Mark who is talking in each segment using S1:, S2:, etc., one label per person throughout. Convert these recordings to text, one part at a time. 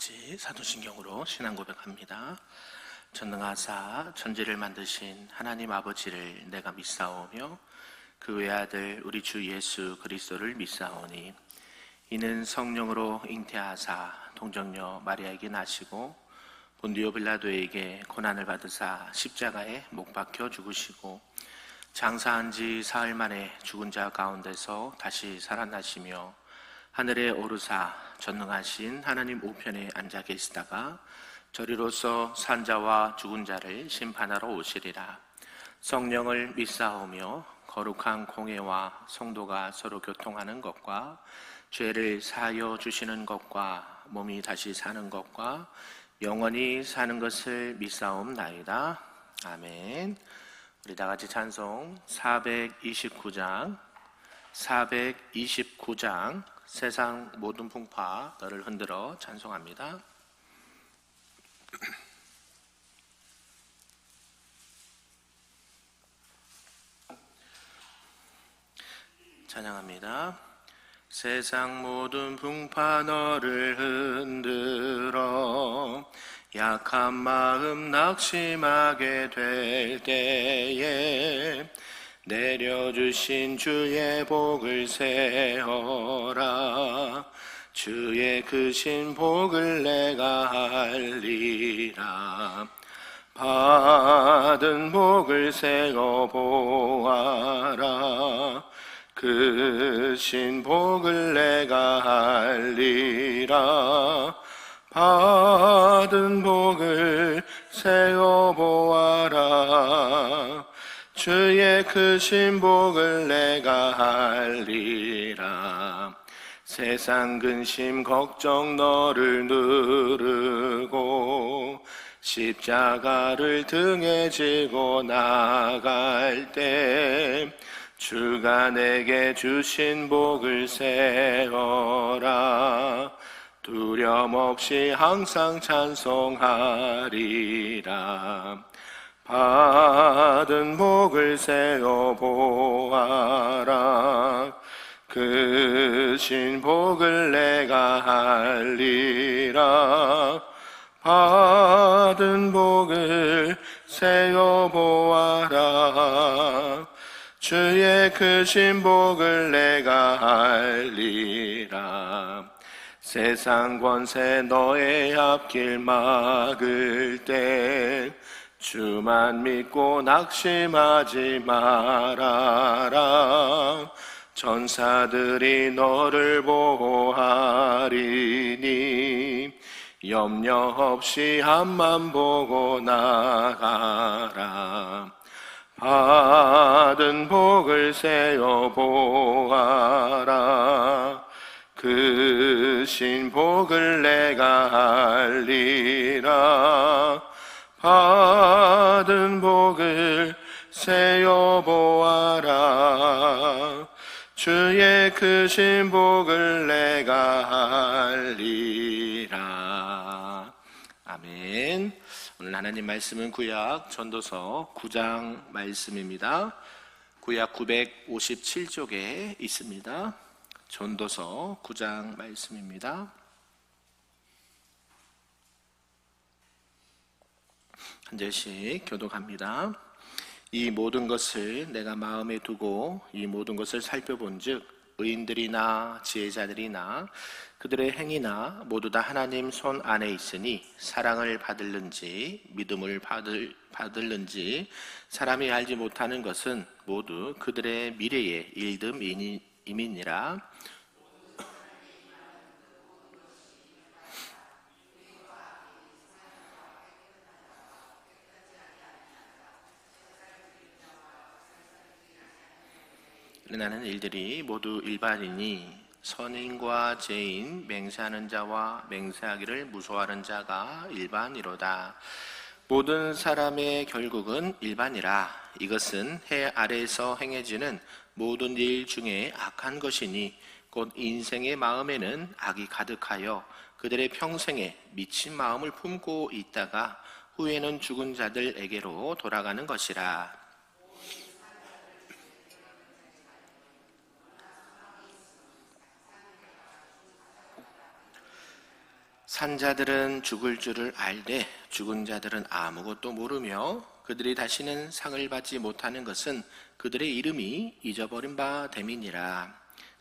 S1: 같이 사도신경으로 신앙 고백합니다. 전능하사 천지를 만드신 하나님 아버지를 내가 믿사오며 그 외아들 우리 주 예수 그리스도를 믿사오니 이는 성령으로 잉태하사 동정녀 마리아에게 나시고 본디오 빌라도에게 고난을 받으사 십자가에 못 박혀 죽으시고 장사한 지 사흘 만에 죽은 자 가운데서 다시 살아나시며 하늘에 오르사 전능하신 하나님 우편에 앉아 계시다가 저리로서 산자와 죽은 자를 심판하러 오시리라. 성령을 믿사오며 거룩한 공회와 성도가 서로 교통하는 것과 죄를 사하여 주시는 것과 몸이 다시 사는 것과 영원히 사는 것을 믿사옵나이다. 아멘. 우리 다 같이 찬송 429장 세상 모든 풍파 너를 흔들어 찬송합니다. 찬양합니다. 세상 모든 풍파 너를 흔들어 약한 마음 낙심하게 될 때에 내려주신 주의 복을 세어라. 주의 크신 복을 내가 알리라. 받은 복을 세어 보아라. 크신 복을 내가 알리라. 받은 복을 세어 보아라. 주의 크신 복을 내가 알리라. 세상 근심 걱정 너를 누르고 십자가를 등에 지고 나갈 때 주가 내게 주신 복을 세어라. 두려움 없이 항상 찬송하리라. 받은 복을 세어 보아라. 크신 복을 내가 알리라. 받은 복을 세어 보아라. 주의 크신 복을 내가 알리라. 세상 권세 너의 앞길 막을 때 주만 믿고 낙심하지 말아라. 전사들이 너를 보호하리니 염려 없이 앞만 보고 나가라. 받은 복을 세어 보아라. 크신 복을 내가 알리라. 받은 복을 세어 보아라. 주의 크신 복을 내가 알리라. 아멘. 오늘 하나님 말씀은 구약 전도서 9장 말씀입니다. 구약 957쪽에 있습니다. 전도서 9장 말씀입니다. 한 절씩 교독합니다. 이 모든 것을 내가 마음에 두고 이 모든 것을 살펴본즉 의인들이나 지혜자들이나 그들의 행위나 모두 다 하나님 손 안에 있으니 사랑을 받을는지 믿음을 받을는지 사람이 알지 못하는 것은 모두 그들의 미래의 일듬임이니라. 일어나는 일들이 모두 일반이니 선인과 죄인, 맹세하는 자와 맹세하기를 무소하는 자가 일반이로다. 모든 사람의 결국은 일반이라. 이것은 해 아래에서 행해지는 모든 일 중에 악한 것이니 곧 인생의 마음에는 악이 가득하여 그들의 평생에 미친 마음을 품고 있다가 후에는 죽은 자들에게로 돌아가는 것이라. 산 자들은 죽을 줄을 알되 죽은 자들은 아무것도 모르며 그들이 다시는 상을 받지 못하는 것은 그들의 이름이 잊어버린 바 됨이니라.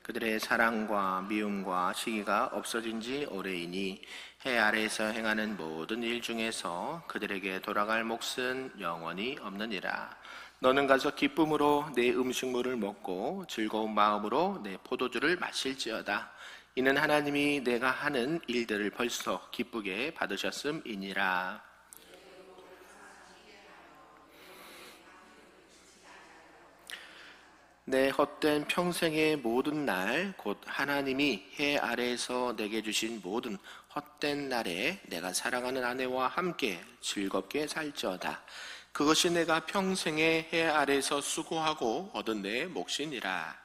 S1: 그들의 사랑과 미움과 시기가 없어진 지 오래이니 해 아래에서 행하는 모든 일 중에서 그들에게 돌아갈 몫은 영원히 없느니라. 너는 가서 기쁨으로 내 음식물을 먹고 즐거운 마음으로 내 포도주를 마실지어다. 이는 하나님이 내가 하는 일들을 벌써 기쁘게 받으셨음이니라. 내 헛된 평생의 모든 날, 곧 하나님이 해 아래에서 내게 주신 모든 헛된 날에 내가 사랑하는 아내와 함께 즐겁게 살지어다. 그것이 내가 평생의 해 아래에서 수고하고 얻은 내 몫이니라.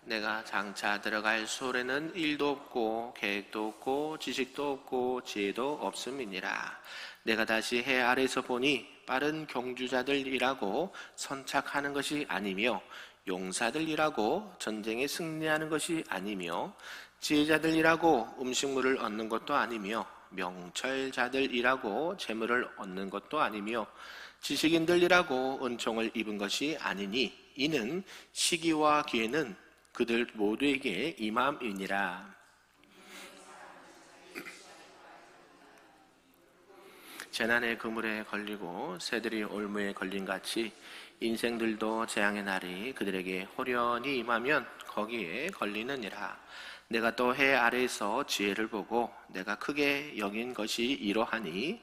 S1: 내가 장차 들어갈 소에는 일도 없고 계획도 없고 지식도 없고 지혜도 없음이니라. 내가 다시 해 아래에서 보니 빠른 경주자들이라고 선착하는 것이 아니며 용사들이라고 전쟁에 승리하는 것이 아니며 지혜자들이라고 음식물을 얻는 것도 아니며 명철자들이라고 재물을 얻는 것도 아니며 지식인들이라고 은총을 입은 것이 아니니 이는 시기와 기회는 그들 모두에게 임함이니라. 재난의 그물에 걸리고 새들이 올무에 걸린 같이 인생들도 재앙의 날이 그들에게 호련히 임하면 거기에 걸리느니라. 내가 또 해 아래에서 지혜를 보고 내가 크게 여긴 것이 이러하니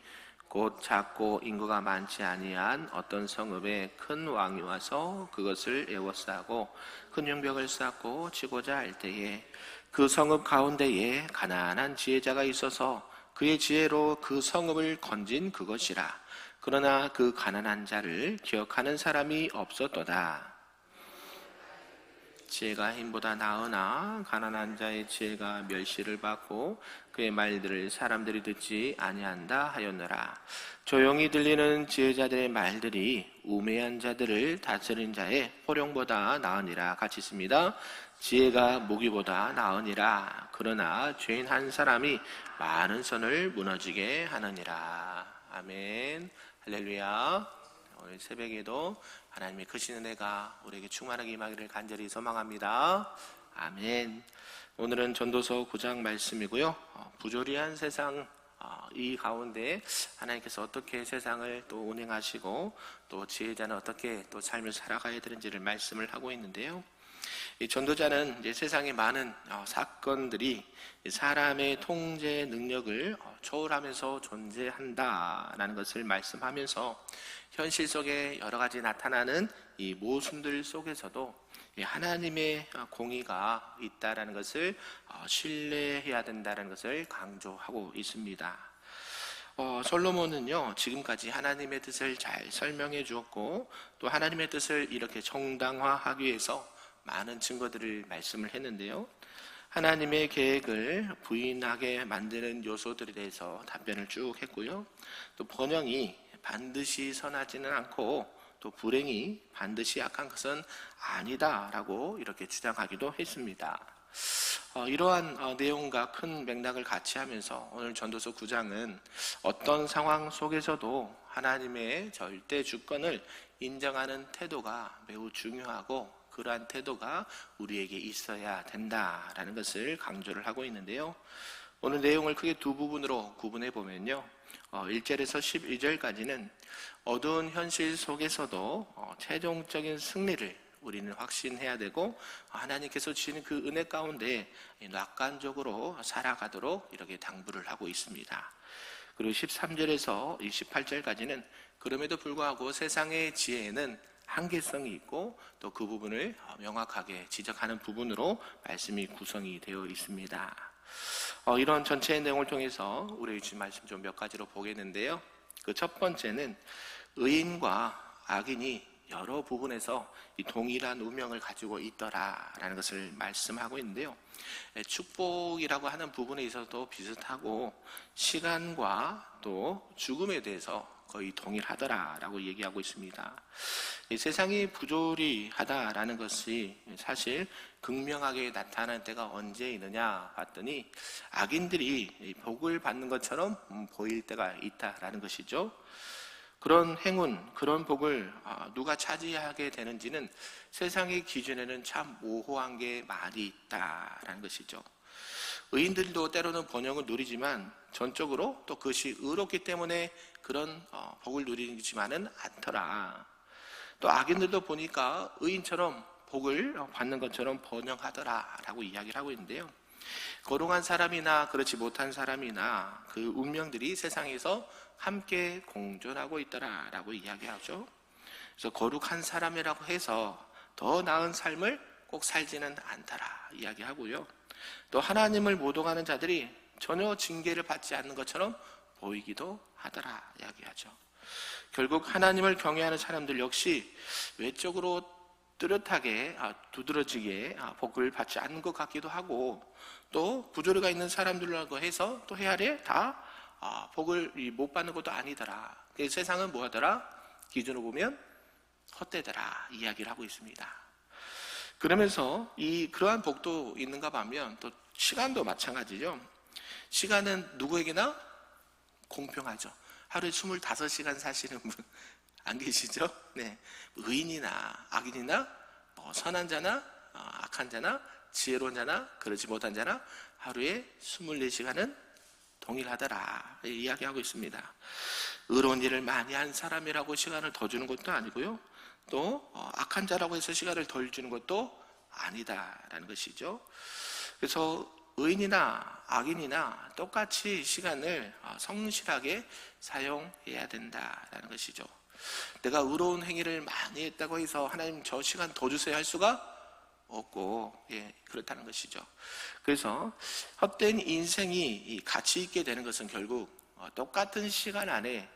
S1: 곧 작고 인구가 많지 아니한 어떤 성읍에 큰 왕이 와서 그것을 에워싸고 큰 용벽을 쌓고 치고자 할 때에 그 성읍 가운데에 가난한 지혜자가 있어서 그의 지혜로 그 성읍을 건진 그것이라. 그러나 그 가난한 자를 기억하는 사람이 없었도다. 지혜가 힘보다 나으나 가난한 자의 지혜가 멸시를 받고 그의 말들을 사람들이 듣지 아니한다 하였노라. 조용히 들리는 지혜자들의 말들이 우매한 자들을 다스린 자의 호령보다 나으니라. 같이 있습니다. 지혜가 무기보다 나으니라. 그러나 죄인 한 사람이 많은 선을 무너지게 하느니라. 아멘. 할렐루야. 오늘 새벽에도 하나님의 크신 은혜가 우리에게 충만하게 임하기를 간절히 소망합니다. 아멘. 오늘은 전도서 9장 말씀이고요. 부조리한 세상 이 가운데 하나님께서 어떻게 세상을 또 운행하시고 또 지혜자는 어떻게 또 삶을 살아가야 되는지를 말씀을 하고 있는데요. 이 전도자는 이제 세상의 많은 사건들이 사람의 통제 능력을 초월하면서 존재한다라는 것을 말씀하면서 현실 속에 여러 가지 나타나는 이 모순들 속에서도 하나님의 공의가 있다라는 것을 신뢰해야 된다는 것을 강조하고 있습니다. 솔로몬은요, 지금까지 하나님의 뜻을 잘 설명해 주었고 또 하나님의 뜻을 이렇게 정당화하기 위해서 많은 증거들을 말씀을 했는데요. 하나님의 계획을 부인하게 만드는 요소들에 대해서 답변을 쭉 했고요. 또 번영이 반드시 선하지는 않고 또 불행이 반드시 악한 것은 아니다라고 이렇게 주장하기도 했습니다. 이러한 내용과 큰 맥락을 같이 하면서 오늘 전도서 9장은 어떤 상황 속에서도 하나님의 절대 주권을 인정하는 태도가 매우 중요하고 그러한 태도가 우리에게 있어야 된다라는 것을 강조를 하고 있는데요. 오늘 내용을 크게 두 부분으로 구분해 보면요. 1절에서 12절까지는 어두운 현실 속에서도 최종적인 승리를 우리는 확신해야 되고 하나님께서 주시는 그 은혜 가운데 낙관적으로 살아가도록 이렇게 당부를 하고 있습니다. 그리고 13절에서 28절까지는 그럼에도 불구하고 세상의 지혜는 한계성이 있고 또 그 부분을 명확하게 지적하는 부분으로 말씀이 구성이 되어 있습니다. 이런 전체의 내용을 통해서 우리 주신 말씀 좀 몇 가지로 보겠는데요. 그 첫 번째는 의인과 악인이 여러 부분에서 이 동일한 운명을 가지고 있더라라는 것을 말씀하고 있는데요. 축복이라고 하는 부분에 있어서도 비슷하고 시간과 또 죽음에 대해서 거의 동일하더라라고 얘기하고 있습니다. 이 세상이 부조리하다라는 것이 사실 극명하게 나타나는 때가 언제 있느냐 봤더니 악인들이 복을 받는 것처럼 보일 때가 있다라는 것이죠. 그런 행운, 그런 복을 누가 차지하게 되는지는 세상의 기준에는 참 모호한 게 많이 있다라는 것이죠. 의인들도 때로는 번영을 누리지만 전적으로 또 그것이 의롭기 때문에 그런 복을 누리지만은 않더라. 또 악인들도 보니까 의인처럼 복을 받는 것처럼 번영하더라라고 이야기를 하고 있는데요. 거룩한 사람이나 그렇지 못한 사람이나 그 운명들이 세상에서 함께 공존하고 있더라라고 이야기하죠. 그래서 거룩한 사람이라고 해서 더 나은 삶을 꼭 살지는 않더라 이야기하고요. 또 하나님을 모독하는 자들이 전혀 징계를 받지 않는 것처럼 보이기도 하더라 이야기하죠. 결국 하나님을 경외하는 사람들 역시 외적으로 뚜렷하게 두드러지게 복을 받지 않는 것 같기도 하고, 또 부조리가 있는 사람들라고 해서 또 헤아려 다 복을 못 받는 것도 아니더라. 세상은 뭐하더라? 기준으로 보면 헛되더라 이야기를 하고 있습니다. 그러면서 그러한 복도 있는가 하면 또 시간도 마찬가지죠. 시간은 누구에게나 공평하죠. 하루에 25시간 사시는 분 안 계시죠? 네. 의인이나 악인이나 선한 자나 악한 자나 지혜로운 자나 그렇지 못한 자나 하루에 24시간은 동일하더라 이야기하고 있습니다. 의로운 일을 많이 한 사람이라고 시간을 더 주는 것도 아니고요, 또 악한 자라고 해서 시간을 덜 주는 것도 아니다라는 것이죠. 그래서 의인이나 악인이나 똑같이 시간을 성실하게 사용해야 된다라는 것이죠. 내가 의로운 행위를 많이 했다고 해서 하나님 저 시간 더 주세요 할 수가 없고, 그렇다는 것이죠. 그래서 헛된 인생이 가치 있게 되는 것은 결국 똑같은 시간 안에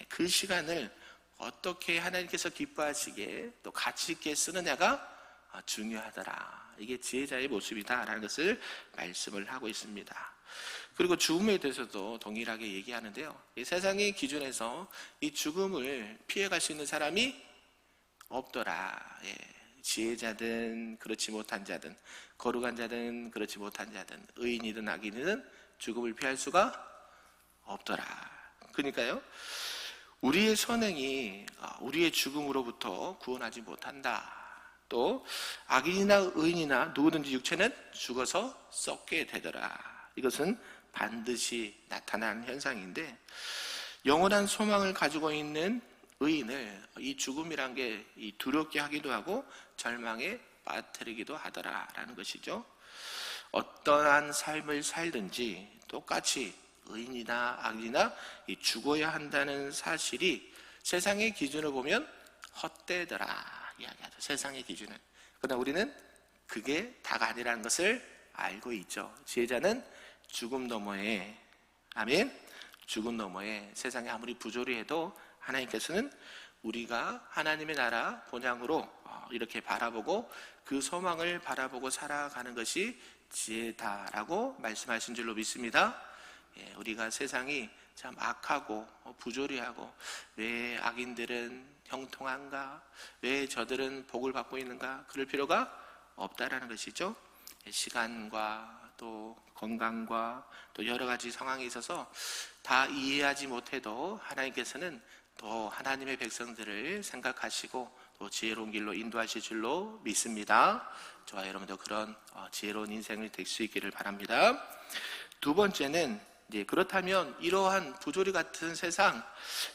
S1: 그 시간을 어떻게 하나님께서 기뻐하시게 또 가치 있게 쓰느냐가 중요하더라. 이게 지혜자의 모습이다라는 것을 말씀을 하고 있습니다. 그리고 죽음에 대해서도 동일하게 얘기하는데요. 이 세상의 기준에서 이 죽음을 피해갈 수 있는 사람이 없더라. 지혜자든 그렇지 못한 자든 거룩한 자든 그렇지 못한 자든 의인이든 악인이든 죽음을 피할 수가 없더라. 그러니까요, 우리의 선행이 우리의 죽음으로부터 구원하지 못한다. 또 악인이나 의인이나 누구든지 육체는 죽어서 썩게 되더라. 이것은 반드시 나타나는 현상인데, 영원한 소망을 가지고 있는 의인을 이 죽음이란 게 두렵게 하기도 하고 절망에 빠뜨리기도 하더라라는 것이죠. 어떠한 삶을 살든지 똑같이 의인이나 악인이나 죽어야 한다는 사실이 세상의 기준을 보면 헛되더라 이야기하죠. 세상의 기준은. 그러나 우리는 그게 다가 아니라는 것을 알고 있죠. 지혜자는 죽음 너머에, 아멘, 죽음 너머에 세상이 아무리 부조리해도 하나님께서는 우리가 하나님의 나라 본향으로 이렇게 바라보고 그 소망을 바라보고 살아가는 것이 지혜다라고 말씀하신 줄로 믿습니다. 우리가 세상이 참 악하고 부조리하고 왜 악인들은 형통한가, 왜 저들은 복을 받고 있는가, 그럴 필요가 없다라는 것이죠. 시간과 또 건강과 또 여러 가지 상황에 있어서 다 이해하지 못해도 하나님께서는 또 하나님의 백성들을 생각하시고 또 지혜로운 길로 인도하실 줄로 믿습니다. 저와 여러분도 그런 지혜로운 인생이 될 수 있기를 바랍니다. 두 번째는 그렇다면 이러한 부조리 같은 세상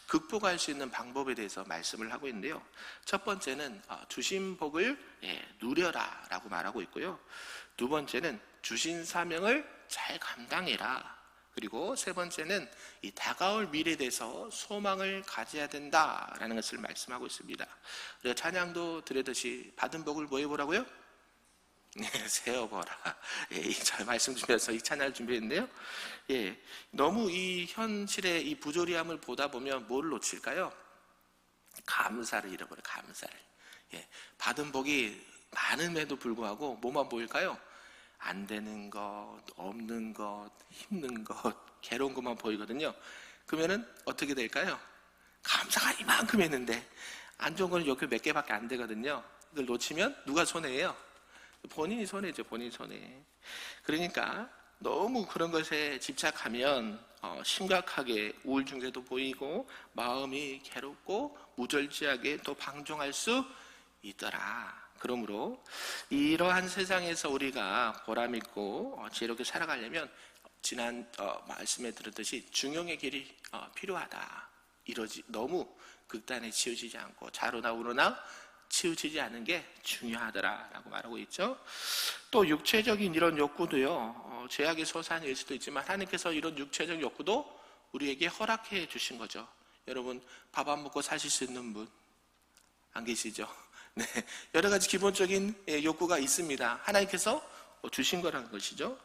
S1: 극복할 수 있는 방법에 대해서 말씀을 하고 있는데요. 첫 번째는 주신 복을 누려라 라고 말하고 있고요. 두 번째는 주신 사명을 잘 감당해라. 그리고 세 번째는 이 다가올 미래에 대해서 소망을 가져야 된다라는 것을 말씀하고 있습니다. 우리가 찬양도 드렸듯이 받은 복을 뭐 해보라고요? 세어보라. 저 말씀 준비해서 이 찬양을 준비했는데요. 너무 이 현실의 이 부조리함을 보다 보면 뭘 놓칠까요? 감사를 잃어버려요. 감사를. 받은 복이 많음에도 불구하고 뭐만 보일까요? 안 되는 것, 없는 것, 힘든 것, 괴로운 것만 보이거든요. 그러면은 어떻게 될까요? 감사가 이만큼 했는데 안 좋은 거는 이렇게 몇 개밖에 안 되거든요. 이걸 놓치면 누가 손해예요? 본인이 손해죠. 본인이 손해. 그러니까 너무 그런 것에 집착하면 심각하게 우울 증세도 보이고 마음이 괴롭고 무절제하게 또 방종할 수 있더라. 그러므로 이러한 세상에서 우리가 보람있고 지혜롭게 살아가려면 지난 말씀에 들었듯이 중용의 길이 필요하다. 너무 극단에 치우치지 않고 좌로나 우로나 치우치지 않는 게 중요하더라라고 말하고 있죠. 또 육체적인 이런 욕구도요, 죄악의 소산일 수도 있지만 하나님께서 이런 육체적 욕구도 우리에게 허락해 주신 거죠. 여러분, 밥 안 먹고 사실 수 있는 분 안 계시죠? 네, 여러 가지 기본적인 욕구가 있습니다. 하나님께서 주신 거라는 것이죠.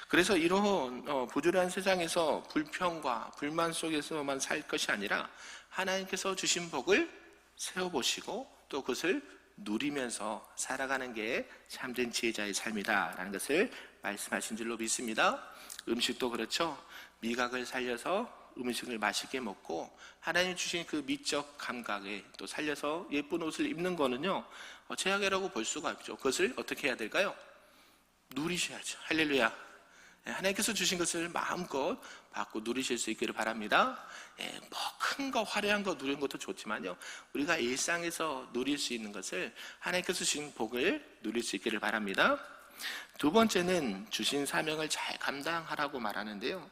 S1: 그래서 이런 부조리한 세상에서 불평과 불만 속에서만 살 것이 아니라 하나님께서 주신 복을 세워보시고 또 그것을 누리면서 살아가는 게 참된 지혜자의 삶이다라는 것을 말씀하신 줄로 믿습니다. 음식도 그렇죠. 미각을 살려서 음식을 맛있게 먹고 하나님 주신 그 미적 감각에 또 살려서 예쁜 옷을 입는 거는요, 죄악이라고 볼 수가 없죠. 그것을 어떻게 해야 될까요? 누리셔야죠. 할렐루야. 하나님께서 주신 것을 마음껏 받고 누리실 수 있기를 바랍니다. 뭐 큰 거 화려한 거 누리는 것도 좋지만요, 우리가 일상에서 누릴 수 있는 것을 하나님께서 주신 복을 누릴 수 있기를 바랍니다. 두 번째는 주신 사명을 잘 감당하라고 말하는데요,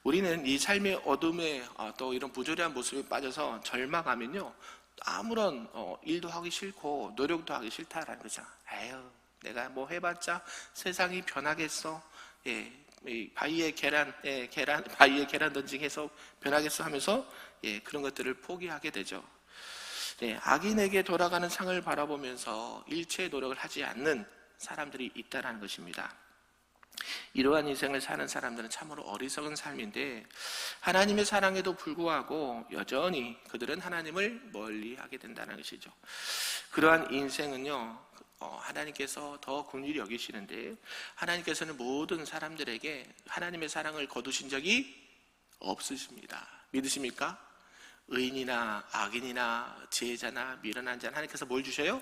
S1: 우리는 이 삶의 어둠에 또 이런 부조리한 모습에 빠져서 절망하면요, 아무런 일도 하기 싫고 노력도 하기 싫다라는 거죠. 에휴, 내가 뭐 해봤자 세상이 변하겠어. 바위에 계란 던지기해서 변하겠어 하면서 그런 것들을 포기하게 되죠. 악인에게 돌아가는 상을 바라보면서 일체의 노력을 하지 않는 사람들이 있다는 것입니다. 이러한 인생을 사는 사람들은 참으로 어리석은 삶인데, 하나님의 사랑에도 불구하고 여전히 그들은 하나님을 멀리하게 된다는 것이죠. 그러한 인생은요, 하나님께서 더 긍휼히 여기시는데, 하나님께서는 모든 사람들에게 하나님의 사랑을 거두신 적이 없으십니다. 믿으십니까? 의인이나 악인이나 지혜자나 미련한 자는 하나님께서 뭘 주셔요?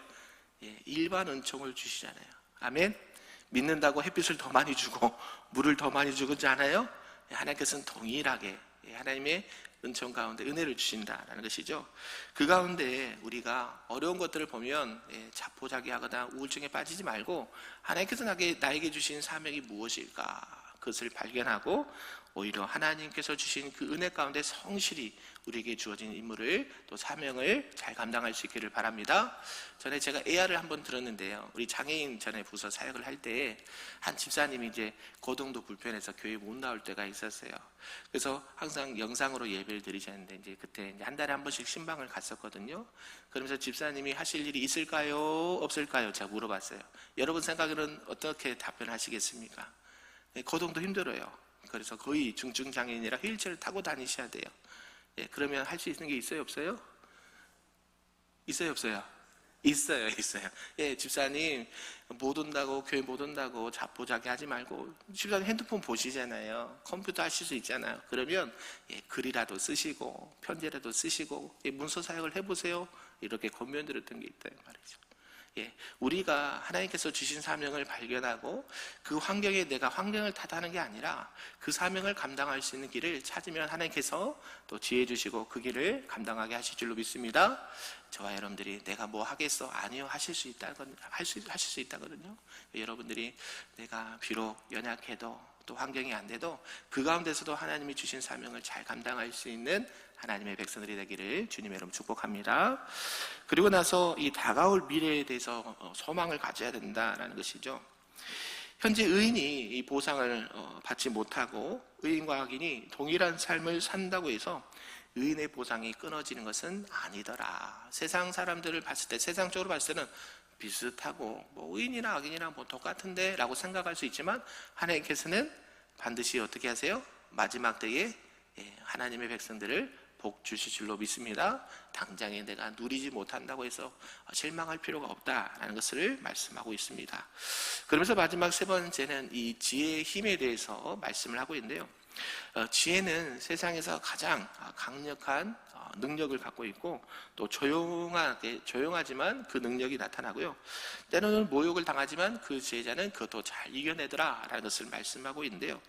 S1: 일반 은총을 주시잖아요. 아멘. 믿는다고 햇빛을 더 많이 주고 물을 더 많이 주지 않아요? 하나님께서는 동일하게 하나님의 은총 가운데 은혜를 주신다라는 것이죠. 그 가운데 우리가 어려운 것들을 보면 자포자기하거나 우울증에 빠지지 말고 하나님께서 나에게 주신 사명이 무엇일까, 그것을 발견하고 오히려 하나님께서 주신 그 은혜 가운데 성실히 우리에게 주어진 임무를 또 사명을 잘 감당할 수 있기를 바랍니다. 전에 제가 AR을 한번 들었는데요, 우리 장애인 전에 부서 사역을 할 때 한 집사님이 이제 거동도 불편해서 교회 못 나올 때가 있었어요. 그래서 항상 영상으로 예배를 드리셨는데 이제 그때 한 달에 한 번씩 신방을 갔었거든요. 그러면서 집사님이 하실 일이 있을까요, 없을까요? 제가 물어봤어요. 여러분 생각에는 어떻게 답변하시겠습니까? 거동도 힘들어요. 그래서 거의 중증 장애인이라 휠체어를 타고 다니셔야 돼요. 그러면 할 수 있는 게 있어요, 없어요? 있어요, 없어요? 있어요. 집사님 못 온다고, 교회 못 온다고 자포자기 하지 말고, 집사님 핸드폰 보시잖아요. 컴퓨터 하실 수 있잖아요. 그러면 글이라도 쓰시고 편지라도 쓰시고 문서 사역을 해보세요. 이렇게 권면드렸던 게 있다 말이죠. 우리가 하나님께서 주신 사명을 발견하고 그 환경에 내가 환경을 탓하는 게 아니라 그 사명을 감당할 수 있는 길을 찾으면 하나님께서 또 지혜 주시고 그 길을 감당하게 하실 줄로 믿습니다. 저와 여러분들이 내가 뭐 하겠어? 아니요, 하실 수 있다거든요. 여러분들이 내가 비록 연약해도 또 환경이 안 돼도 그 가운데서도 하나님이 주신 사명을 잘 감당할 수 있는 하나님의 백성들이 되기를 주님의 이름으로 축복합니다. 그리고 나서 이 다가올 미래에 대해서 소망을 가져야 된다라는 것이죠. 현재 의인이 이 보상을 받지 못하고 의인과 악인이 동일한 삶을 산다고 해서 의인의 보상이 끊어지는 것은 아니더라. 세상 사람들을 봤을 때, 세상적으로 봤을 때는 비슷하고 뭐 의인이나 악인이나 뭐 똑같은데 라고 생각할 수 있지만, 하나님께서는 반드시 어떻게 하세요? 마지막 때에 하나님의 백성들을 복 주실 줄로 믿습니다. 당장에 내가 누리지 못한다고 해서 실망할 필요가 없다라는 것을 말씀하고 있습니다. 그러면서 마지막 세 번째는 이 지혜의 힘에 대해서 말씀을 하고 있는데요, 지혜는 세상에서 가장 강력한 능력을 갖고 있고 또 조용하지만 그 능력이 나타나고요. 때로는 모욕을 당하지만 그 지혜자는 그것도 잘 이겨내더라 라는 것을 말씀하고 있는데요.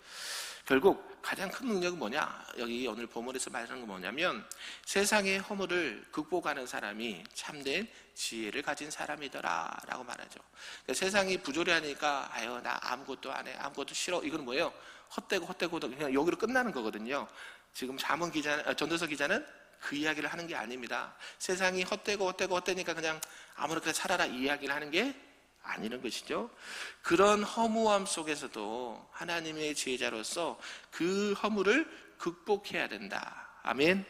S1: 결국 가장 큰 능력은 뭐냐? 여기 오늘 본문에서 말하는 건 뭐냐면 세상의 허물을 극복하는 사람이 참된 지혜를 가진 사람이더라 라고 말하죠. 그러니까 세상이 부조리하니까 아유 나 아무것도 안 해, 아무것도 싫어, 이건 뭐예요? 헛되고 그냥 여기로 끝나는 거거든요. 지금 전도서 기자는 그 이야기를 하는 게 아닙니다. 세상이 헛되니까 그냥 아무렇게나 살아라 이 이야기를 하는 게 아니는 것이죠. 그런 허무함 속에서도 하나님의 지혜자로서 그 허물을 극복해야 된다. 아멘.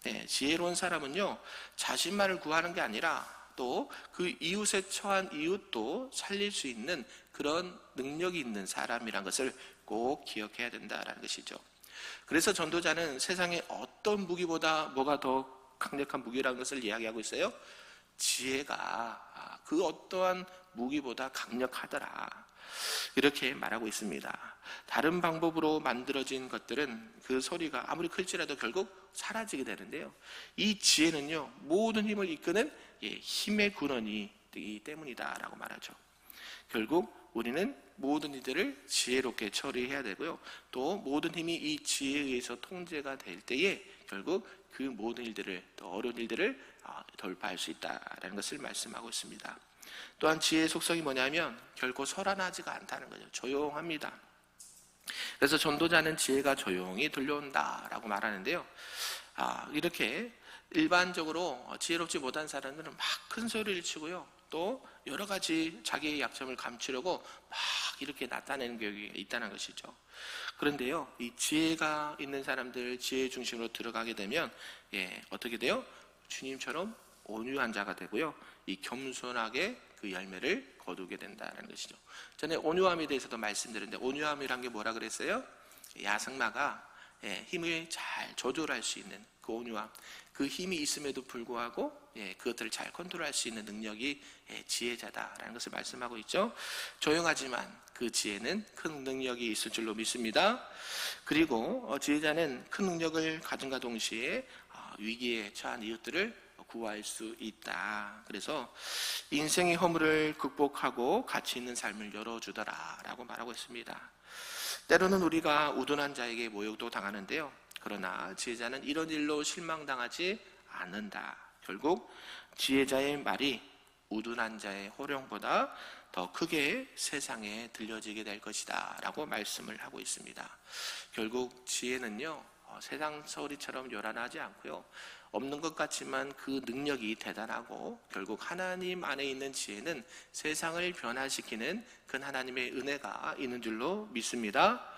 S1: 네, 지혜로운 사람은요 자신만을 구하는 게 아니라 또 그 이웃에 처한 이웃도 살릴 수 있는 그런 능력이 있는 사람이란 것을 꼭 기억해야 된다는 것이죠. 그래서 전도자는 세상의 어떤 무기보다 뭐가 더 강력한 무기라는 것을 이야기하고 있어요? 지혜가 그 어떠한 무기보다 강력하더라, 이렇게 말하고 있습니다. 다른 방법으로 만들어진 것들은 그 소리가 아무리 클지라도 결국 사라지게 되는데요, 이 지혜는요 모든 힘을 이끄는 힘의 근원이기 때문이다 라고 말하죠. 결국 우리는 모든 일들을 지혜롭게 처리해야 되고요, 또 모든 힘이 이 지혜에 의해서 통제가 될 때에 결국 그 모든 일들을, 또 어려운 일들을 돌파할 수 있다라는 것을 말씀하고 있습니다. 또한 지혜의 속성이 뭐냐면 결코 소란하지가 않다는 거죠. 조용합니다. 그래서 전도자는 지혜가 조용히 들려온다라고 말하는데요, 이렇게 일반적으로 지혜롭지 못한 사람들은 막 큰 소리를 치고요, 또 여러 가지 자기의 약점을 감추려고 막 이렇게 나타내는 경우가 있다는 것이죠. 그런데요, 이 지혜가 있는 사람들, 지혜 중심으로 들어가게 되면 어떻게 돼요? 주님처럼 온유한 자가 되고요, 이 겸손하게 그 열매를 거두게 된다는 것이죠. 전에 온유함에 대해서도 말씀드렸는데 온유함이란 게 뭐라 그랬어요? 야생마가 힘을 잘 조절할 수 있는 그 온유함, 그 힘이 있음에도 불구하고 그것들을 잘 컨트롤할 수 있는 능력이 지혜자다라는 것을 말씀하고 있죠. 조용하지만 그 지혜는 큰 능력이 있을 줄로 믿습니다. 그리고 지혜자는 큰 능력을 가진과 동시에 위기에 처한 이웃들을 구할 수 있다. 그래서 인생의 허물을 극복하고 가치 있는 삶을 열어주더라 라고 말하고 있습니다. 때로는 우리가 우둔한 자에게 모욕도 당하는데요, 그러나 지혜자는 이런 일로 실망당하지 않는다. 결국 지혜자의 말이 우둔한 자의 호령보다 더 크게 세상에 들려지게 될 것이다 라고 말씀을 하고 있습니다. 결국 지혜는요 세상 소리처럼 요란하지 않고요, 없는 것 같지만 그 능력이 대단하고 결국 하나님 안에 있는 지혜는 세상을 변화시키는 그 하나님의 은혜가 있는 줄로 믿습니다.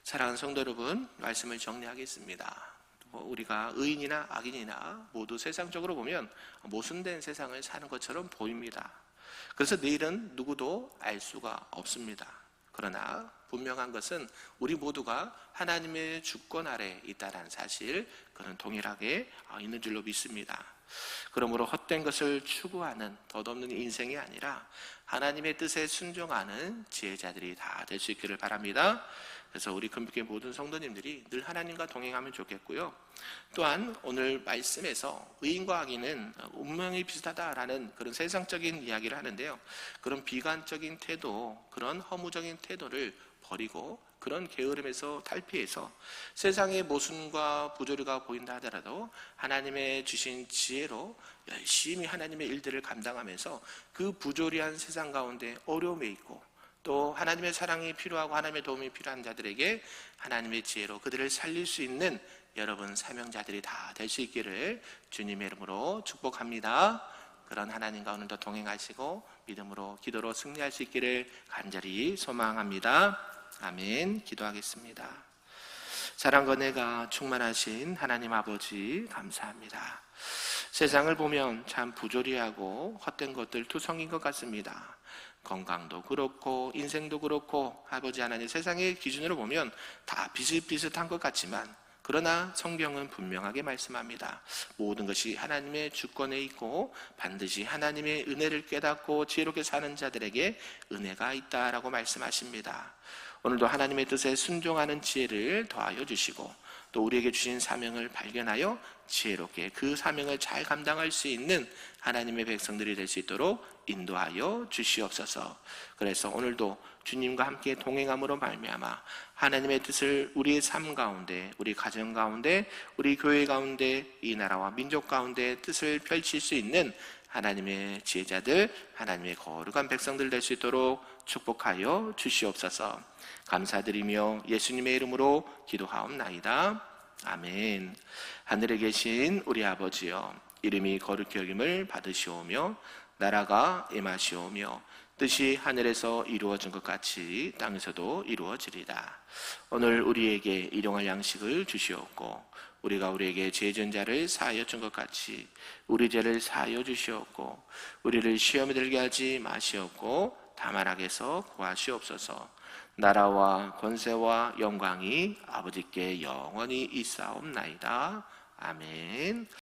S1: 사랑하는 성도 여러분, 말씀을 정리하겠습니다. 우리가 의인이나 악인이나 모두 세상적으로 보면 모순된 세상을 사는 것처럼 보입니다. 그래서 내일은 누구도 알 수가 없습니다. 그러나 분명한 것은 우리 모두가 하나님의 주권 아래 있다는 사실, 그는 동일하게 있는 줄로 믿습니다. 그러므로 헛된 것을 추구하는 덧없는 인생이 아니라 하나님의 뜻에 순종하는 지혜자들이 다 될 수 있기를 바랍니다. 그래서 우리 금빛교회 모든 성도님들이 늘 하나님과 동행하면 좋겠고요, 또한 오늘 말씀에서 의인과 악인은 운명이 비슷하다라는 그런 세상적인 이야기를 하는데요, 그런 비관적인 태도, 그런 허무적인 태도를 버리고 그런 게으름에서 탈피해서 세상의 모순과 부조리가 보인다 하더라도 하나님의 주신 지혜로 열심히 하나님의 일들을 감당하면서 그 부조리한 세상 가운데 어려움에 있고 또 하나님의 사랑이 필요하고 하나님의 도움이 필요한 자들에게 하나님의 지혜로 그들을 살릴 수 있는 여러분 사명자들이 다 될 수 있기를 주님의 이름으로 축복합니다. 그런 하나님과 오늘도 동행하시고 믿음으로 기도로 승리할 수 있기를 간절히 소망합니다. 아멘. 기도하겠습니다. 사랑과 은혜가 충만하신 하나님 아버지 감사합니다. 세상을 보면 참 부조리하고 헛된 것들 투성인 것 같습니다. 건강도 그렇고 인생도 그렇고 아버지 하나님, 세상의 기준으로 보면 다 비슷비슷한 것 같지만 그러나 성경은 분명하게 말씀합니다. 모든 것이 하나님의 주권에 있고 반드시 하나님의 은혜를 깨닫고 지혜롭게 사는 자들에게 은혜가 있다라고 말씀하십니다. 오늘도 하나님의 뜻에 순종하는 지혜를 더하여 주시고 또 우리에게 주신 사명을 발견하여 지혜롭게 그 사명을 잘 감당할 수 있는 하나님의 백성들이 될 수 있도록 인도하여 주시옵소서. 그래서 오늘도 주님과 함께 동행함으로 말미암아 하나님의 뜻을 우리의 삶 가운데, 우리 가정 가운데, 우리 교회 가운데, 이 나라와 민족 가운데 뜻을 펼칠 수 있는 하나님의 지혜자들, 하나님의 거룩한 백성들 될 수 있도록 축복하여 주시옵소서. 감사드리며 예수님의 이름으로 기도하옵나이다. 아멘. 하늘에 계신 우리 아버지여, 이름이 거룩히 여김을 받으시오며 나라가 임하시오며 뜻이 하늘에서 이루어진 것 같이 땅에서도 이루어지리다. 오늘 우리에게 일용할 양식을 주시옵고 우리가 우리에게 죄 지은 자를 사하여 준 것 같이 우리 죄를 사하여 주시옵고 우리를 시험에 들게 하지 마시옵고 다만 악에서 구하시옵소서. 나라와 권세와 영광이 아버지께 영원히 있사옵나이다. 아멘.